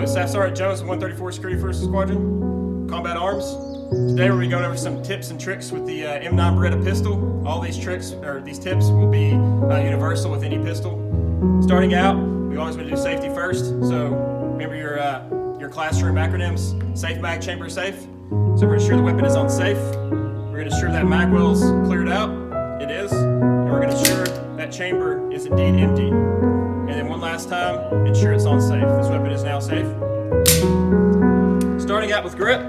Hello, Staff Sergeant Jones, 134th Security Forces Squadron, Combat Arms. Today we'll be going over some tips and tricks with the M9 Beretta pistol. All these tricks, or these tips, will be universal with any pistol. Starting out, we always want to do safety first. So remember your classroom acronyms: safe mag, chamber safe. So we're going to ensure the weapon is on safe. We're going to ensure that mag well's cleared out. It is. And we're going to ensure that chamber is indeed empty. And then one last time, ensure it's on safe. This weapon is now safe. Starting out with grip,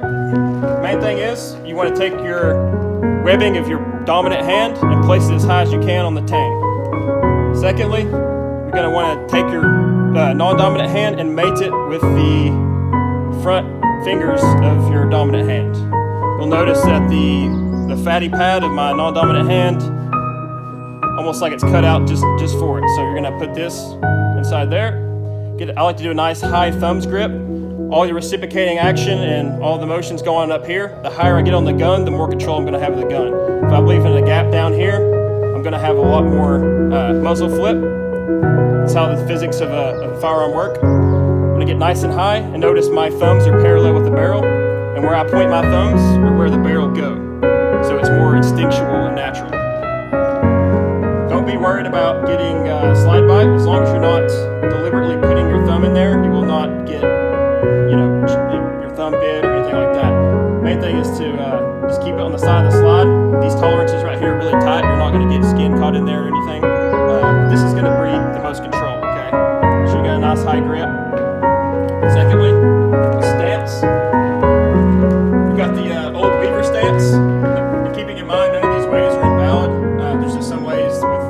main thing is you want to take your webbing of your dominant hand and place it as high as you can on the tang. Secondly, you're going to want to take your non-dominant hand and mate it with the front fingers of your dominant hand. You'll notice that the fatty pad of my non-dominant hand, almost like it's cut out just for it. So you're going to put this inside there. I like to do a nice high thumbs grip. All your reciprocating action and all the motions go on up here. The higher I get on the gun, the more control I'm going to have of the gun. If I'm leaving a gap down here, I'm going to have a lot more muzzle flip. That's how the physics of a firearm work. I'm going to get nice and high, and notice my thumbs are parallel with the barrel, and where I point my thumbs are where the barrel go. So it's more instinctual and natural. Don't be worried about getting slide bite. As long as you're not deliberately putting your thumb in there, you will not get your thumb bit or anything like that. Main thing is to just keep it on the side of the slide. These tolerances right here are really tight. You're not going to get skin caught in there or anything. This is going to breed the most control, okay? So you got a nice high grip. Secondly, stance. You got the old Weaver stance. And keeping in mind, none of these ways are invalid. There's just some ways with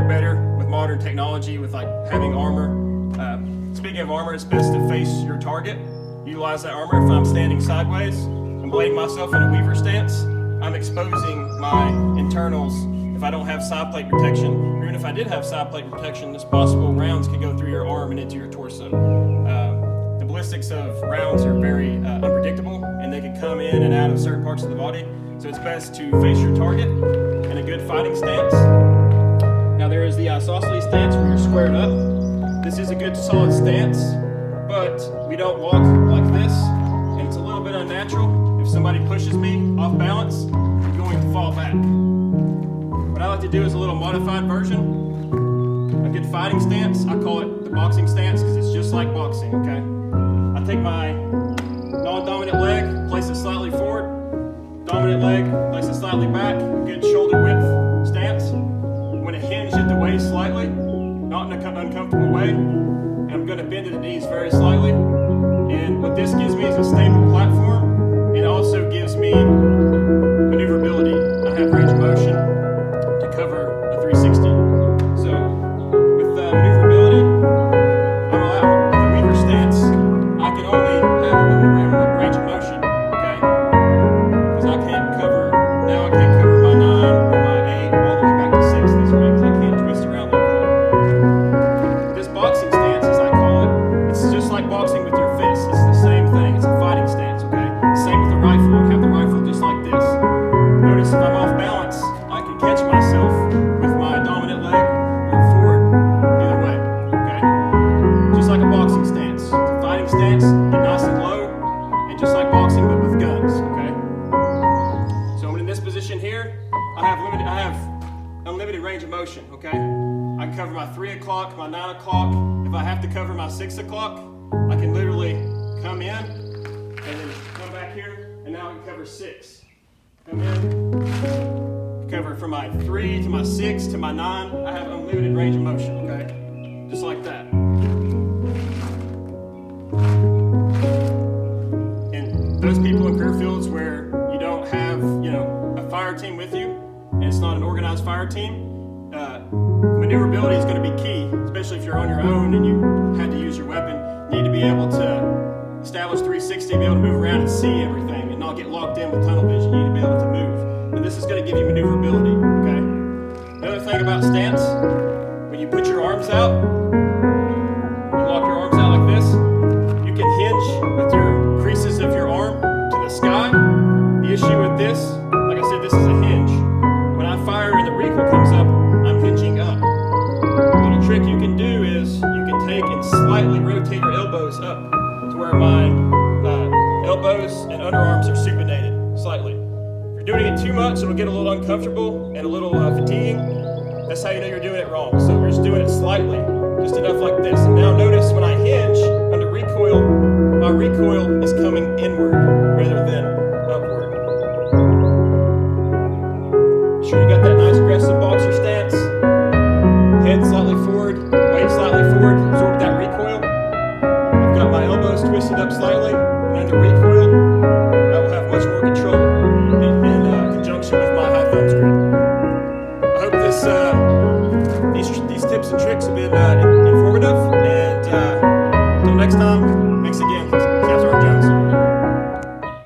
better with modern technology, with like having armor. Speaking of armor, it's best to face your target. Utilize that armor. If I'm standing sideways, I'm laying myself in a Weaver stance, I'm exposing my internals. If I don't have side plate protection, or even if I did have side plate protection, it's possible rounds could go through your arm and into your torso. The ballistics of rounds are very unpredictable, and they can come in and out of certain parts of the body. So it's best to face your target in a good fighting stance. Now there is the isosceles stance where you're squared up. This is a good solid stance, but we don't walk like this, and it's a little bit unnatural. If somebody pushes me off balance, I'm going to fall back. What I like to do is a little modified version. A good fighting stance, I call it the boxing stance because it's just like boxing, okay? I take my non-dominant leg, place it slightly forward, dominant leg, place it slightly back, good shoulder width stance. I'm going to hinge at the waist slightly, not in an uncomfortable way, and I'm going to bend at the knees very slightly. And what this gives me is a stable platform. It also gives me maneuverability. I have range of motion to cover a 360. So with maneuverability, I'm allowed with the Weaver stance. I can only have a limited range of motion, okay? Because I can't cover my 9 or my 8 all the way back to 6 this way, because I can't twist around like that. This boxing stance, as I call it, it's just like boxing with your fists. It's the same thing. It's a fighting stance, okay? Same with the rifle. I have the rifle just like this. Notice if I'm off balance, I can catch myself with my dominant leg or forward, either way, okay? Just like a boxing stance. It's a fighting stance, get nice and low, and just like boxing but with guns, okay? So I'm in this position here. I have unlimited range of motion, okay? I can cover my 3 o'clock, my 9 o'clock. If I have to cover my 6 o'clock, I can literally come in and then come back here, and now I can cover 6. Come in, cover from my 3 to my 6 to my 9. I have unlimited range of motion, okay? Just like that. And those people in career fields where you don't have, a fire team with you, and it's not an organized fire team, maneuverability is going to be key, especially if you're on your own and you had to use your weapon. You need to be able to establish 360, be able to move around and see everything and not get locked in with tunnel vision. You need to be able to move. And this is going to give you maneuverability, okay? Another thing about stance, when you put your arms out, you lock your arms out like this, you can hinge with your creases of your arm to the sky. The issue with this, like I said, this is a hinge. When I fire and the recoil comes up, I'm hinging up. A little trick you can do is you can take and slightly rotate your elbows up to where my elbows and underarms are supinated slightly. If you're doing it too much, it'll get a little uncomfortable and a little fatiguing. That's how you know you're doing it wrong. So we're just doing it slightly, just enough like this. And now notice when I hinge under recoil, my recoil is coming inward rather than upward. Sure you got that nice aggressive boxer stance. Head slightly forward, weight slightly forward, absorb that recoil. I've got my elbows twisted up slightly, and under recoil, I will have much more control in conjunction with my high thumbs grip. I hope these tips and tricks have been